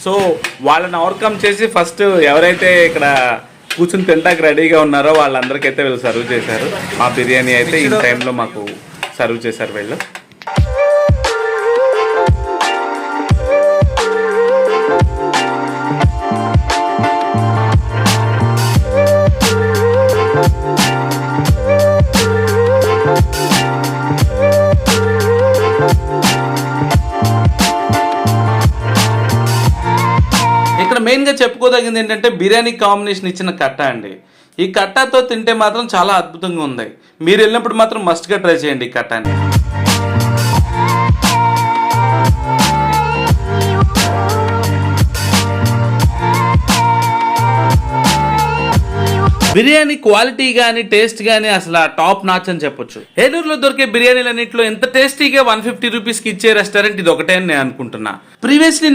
So వాళ్ళని overcome చేసి first ఎవరైతే ఇక్కడ కూర్చుని తింటాకి రెడీగా ఉన్నారో వాళ్ళందరికైతే వీళ్ళు సర్వ్ చేశారు. మా బిర్యానీ అయితే ఈ టైంలో మాకు సర్వ్ చేశారు వీళ్ళు. ఇక్కడ మెయిన్గా చెప్పుకోదగింది ఏంటంటే బిర్యానీ కాంబినేషన్ ఇచ్చిన కట్ట అండి. ఈ కట్టాతో తింటే మాత్రం చాలా అద్భుతంగా ఉంది. మీరు వెళ్ళినప్పుడు మాత్రం మస్ట్గా ట్రై చేయండి ఈ కట్టాని. బిర్యానీ క్వాలిటీ కానీ టేస్ట్ కానీ అసలు టాప్ నాచ్ అని చెప్పొచ్చు. ఏలూరులో దొరికే బిర్యానీలన్నింటిలో ఎంత టేస్టీగా 150 రూపీస్కి ఇచ్చే రెస్టారెంట్ ఇది ఒకటే అని నేను అనుకుంటున్నా. ప్రీవియస్లీ